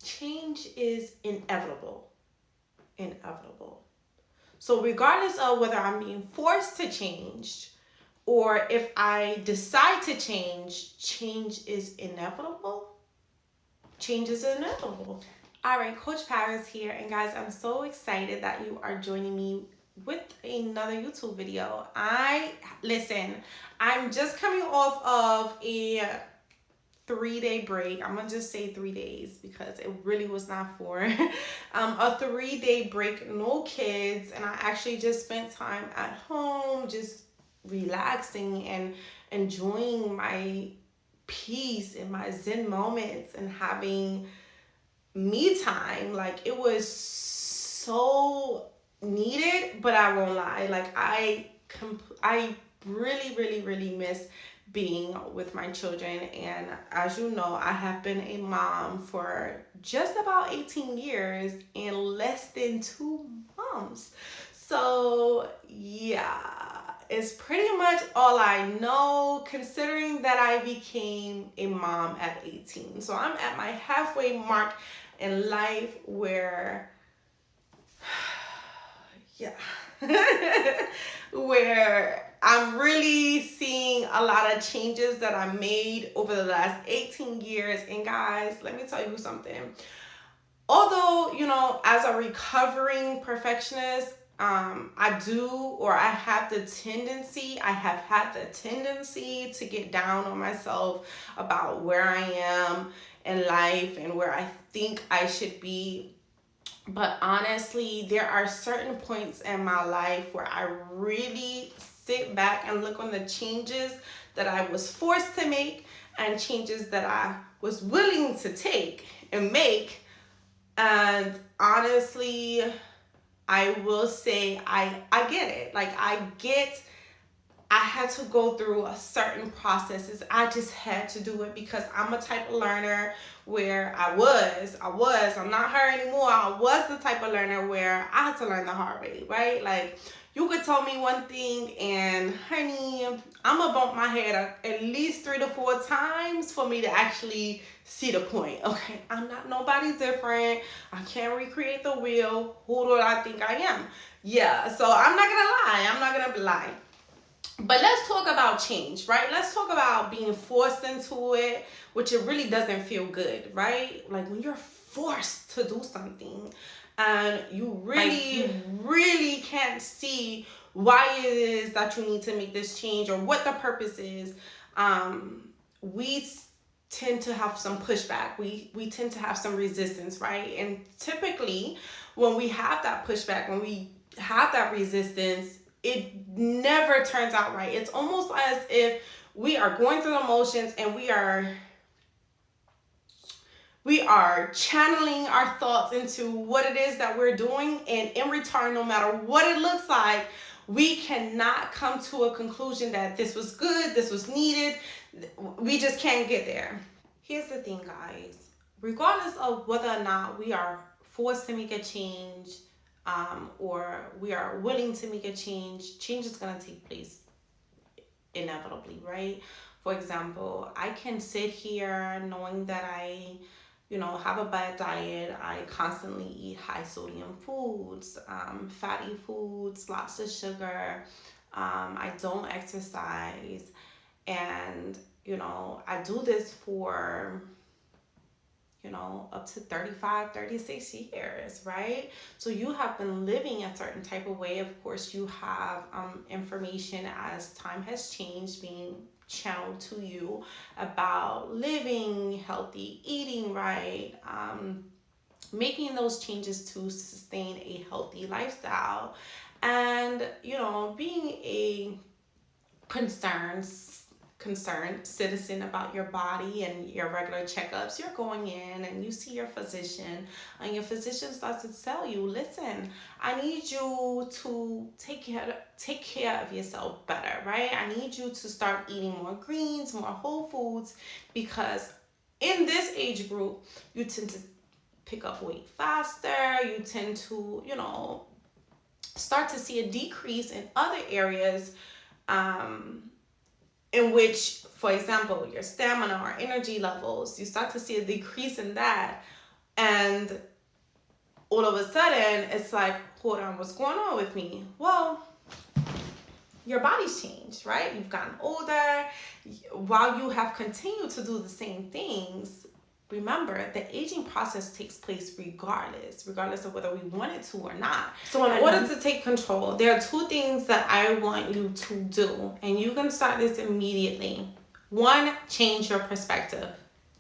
change is inevitable. Inevitable. So regardless of whether I'm being forced to change or if I decide to change, change is inevitable. Change is inevitable. All right, Coach Paris here, and guys, I'm so excited that you are joining me with another YouTube video. I'm just coming off of a 3-day break. I'm gonna just say 3 days because it really was not 4. A 3-day break, no kids, and I actually just spent time at home, just relaxing and enjoying my peace and my Zen moments and having me time. Like, it was so needed, but I won't lie. Like, I really miss being with my children. And as you know, I have been a mom for just about 18 years and less than 2 months. So yeah, it's pretty much all I know, considering that I became a mom at 18. So I'm at my halfway mark in life where yeah where I'm really seeing a lot of changes that I made over the last 18 years. And guys, let me tell you something. Although, as a recovering perfectionist, I have had the tendency to get down on myself about where I am in life and where I think I should be. But honestly, there are certain points in my life where I really sit back and look on the changes that I was forced to make and changes that I was willing to take and make. And honestly, I will say I get it. Like, I had to go through a certain processes. I just had to do it because I'm a type of learner where I'm not her anymore. I was the type of learner where I had to learn the hard way, right? Like, you could tell me one thing and honey, I'm gonna bump my head at least 3 to 4 times for me to actually see the point. Okay, I'm not nobody different. I can't recreate the wheel. Who do I think I am? Yeah, so I'm not gonna lie. But let's talk about change, right? Let's talk about being forced into it, which it really doesn't feel good, right? Like, when you're forced to do something and you really can't see why it is that you need to make this change or what the purpose is. We tend to have some pushback. We tend to have some resistance, right? And typically when we have that pushback, when we have that resistance, it never turns out right. It's almost as if we are going through the motions and we are channeling our thoughts into what it is that we're doing, and in return, no matter what it looks like, we cannot come to a conclusion that this was good, this was needed. We just can't get there. Here's the thing, guys. Regardless of whether or not we are forced to make a change, or we are willing to make a change is going to take place inevitably, right? For example, I can sit here knowing that I have a bad diet. I constantly eat high sodium foods, fatty foods, lots of sugar. I don't exercise. And, I do this for up to 35, 36 years, right? So you have been living a certain type of way. Of course, you have information as time has changed being channeled to you about living healthy, eating right, making those changes to sustain a healthy lifestyle, and, being a concerned citizen about your body and your regular checkups. You're going in and you see your physician, and your physician starts to tell you, listen, I need you to take care of yourself better, right? I need you to start eating more greens, more whole foods, because in this age group, you tend to pick up weight faster. You tend to, start to see a decrease in other areas, in which, for example, your stamina or energy levels, you start to see a decrease in that And all of a sudden, it's like, hold on, what's going on with me? Well, your body's changed, right? You've gotten older. While you have continued to do the same things, remember, the aging process takes place regardless of whether we want it to or not. So in order to take control, there are 2 things that I want you to do, and you can start this immediately. 1, change your perspective.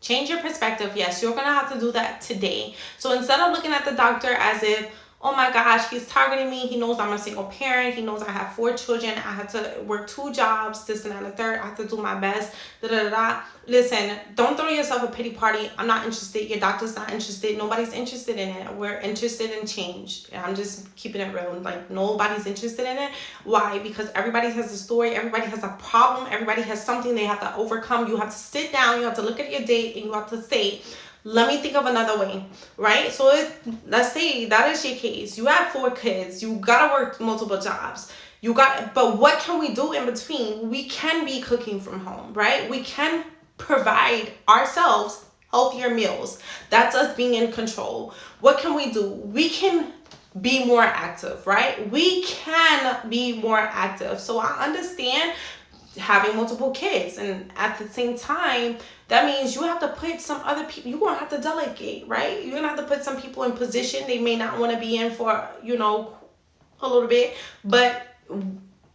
Change your perspective. Yes, you're going to have to do that today. So instead of looking at the doctor as if, oh my gosh, he's targeting me. He knows I'm a single parent. He knows I have 4 children. I have to work 2 jobs, this and that and the third. I have to do my best. Listen, don't throw yourself a pity party. I'm not interested. Your doctor's not interested. Nobody's interested in it. We're interested in change. I'm just keeping it real. Like, nobody's interested in it. Why? Because everybody has a story. Everybody has a problem. Everybody has something they have to overcome. You have to sit down. You have to look at your date and you have to say, let me think of another way, right? So let's say that is your case. You have 4 kids. You gotta work multiple jobs. But what can we do in between? We can be cooking from home, right? We can provide ourselves healthier meals. That's us being in control. What can we do? We can be more active, right? We can be more active. So I understand having multiple kids, and at the same time, that means you have to put some other people, you're gonna have to delegate, right? You're gonna have to put some people in position they may not want to be in for, a little bit, but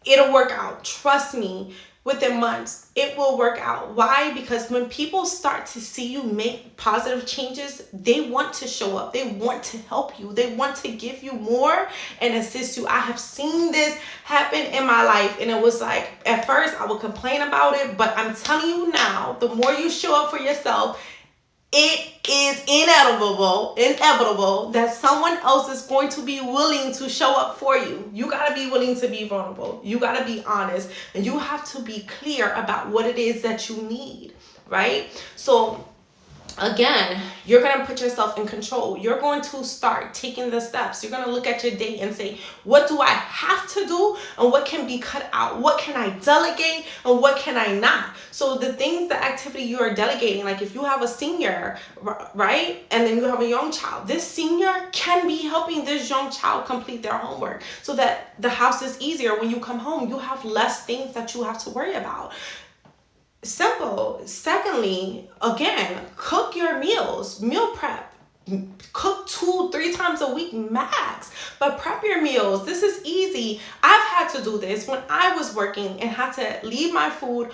it'll work out. Trust me, within months, it will work out. Why? Because when people start to see you make positive changes, they want to show up. They want to help you. They want to give you more and assist you. I have seen this happen in my life, and it was like, at first I would complain about it, but I'm telling you now, the more you show up for yourself, it is inevitable that someone else is going to be willing to show up for you. You got to be willing to be vulnerable. You got to be honest, and you have to be clear about what it is that you need, right? So again, you're going to put yourself in control. You're going to start taking the steps. You're going to look at your day and say, what do I have to do and what can be cut out? What can I delegate and what can I not? So the things, the activity you are delegating, like if you have a senior, right? And then you have a young child, this senior can be helping this young child complete their homework so that the house is easier. When you come home, you have less things that you have to worry about. Simple. Secondly, again, cook your meals, meal prep. Cook 2-3 times a week max, but prep your meals. This is easy. I've had to do this when I was working and had to leave my food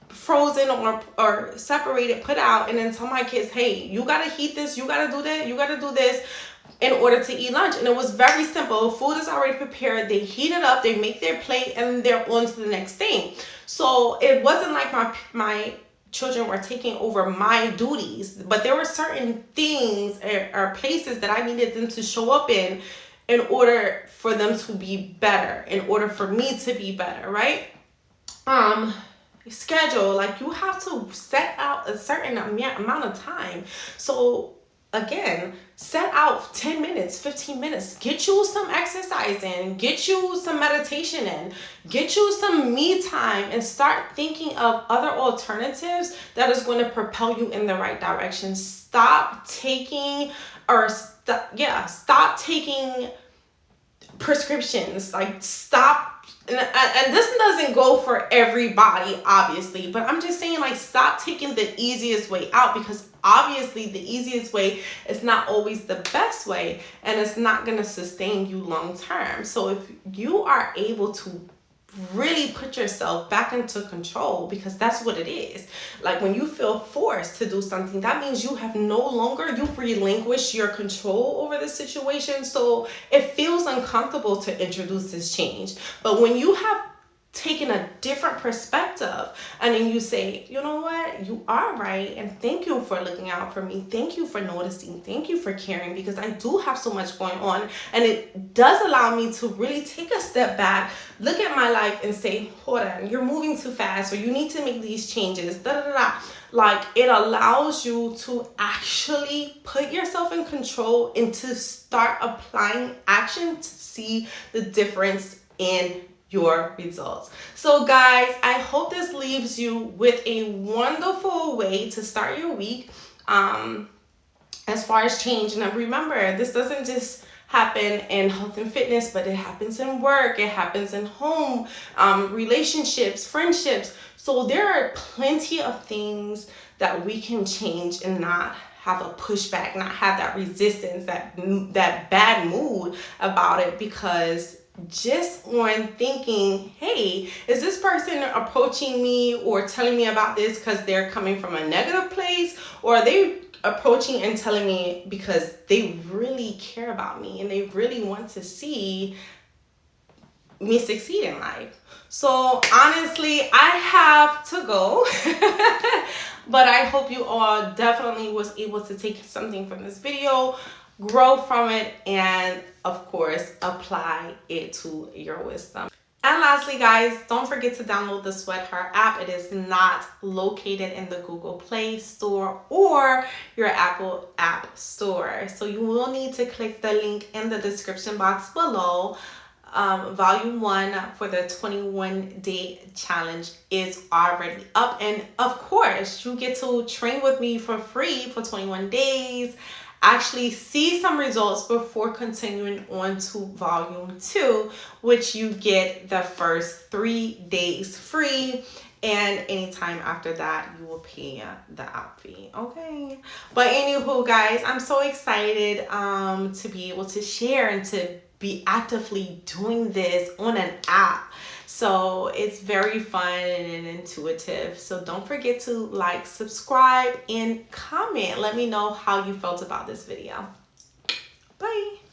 frozen or separated, put out, and then tell my kids, hey, you gotta heat this, you gotta do that, you gotta do this in order to eat lunch. And it was very simple. Food is already prepared. They heat it up, they make their plate, and they're on to the next thing. So it wasn't like my children were taking over my duties, but there were certain things or places that I needed them to show up in order for them to be better, in order for me to be better, right? Schedule, like you have to set out a certain amount of time. So again, set out 10 minutes, 15 minutes, get you some exercise in, get you some meditation in, get you some me time, and start thinking of other alternatives that is going to propel you in the right direction. Stop taking prescriptions, like stop. And this doesn't go for everybody, obviously, but I'm just saying, like, stop taking the easiest way out, because obviously the easiest way is not always the best way, and it's not going to sustain you long term. So if you are able to really put yourself back into control, because that's what it is. Like when you feel forced to do something, that means you've relinquished your control over the situation. So it feels uncomfortable to introduce this change. But when you have taken a different perspective and then you say, you know what, you are right, and thank you for looking out for me, thank you for noticing, thank you for caring, because I do have so much going on, and it does allow me to really take a step back, look at my life and say, hold on, you're moving too fast, or you need to make these changes, Like, it allows you to actually put yourself in control and to start applying action to see the difference in your results. So guys, I hope this leaves you with a wonderful way to start your week. as far as change. And remember, this doesn't just happen in health and fitness, but it happens in work, it happens in home, relationships, friendships. So there are plenty of things that we can change and not have a pushback, not have that resistance, that bad mood about it, because just on thinking, hey, is this person approaching me or telling me about this because they're coming from a negative place, or are they approaching and telling me because they really care about me and they really want to see me succeed in life? So honestly, I have to go. But I hope you all definitely was able to take something from this video, grow from it, and of course, apply it to your wisdom. And lastly, guys, don't forget to download the Sweat Her app. It is not located in the Google Play Store or your Apple App Store. So you will need to click the link in the description box below. Volume 1 for the 21-day challenge is already up. And of course, you get to train with me for free for 21 days. Actually see some results before continuing on to volume 2, which you get the first 3 days free, and anytime after that you will pay the app fee. Okay, but anywho, guys, I'm so excited to be able to share and to be actively doing this on an app. So it's very fun and intuitive. So don't forget to like, subscribe, and comment. Let me know how you felt about this video. Bye.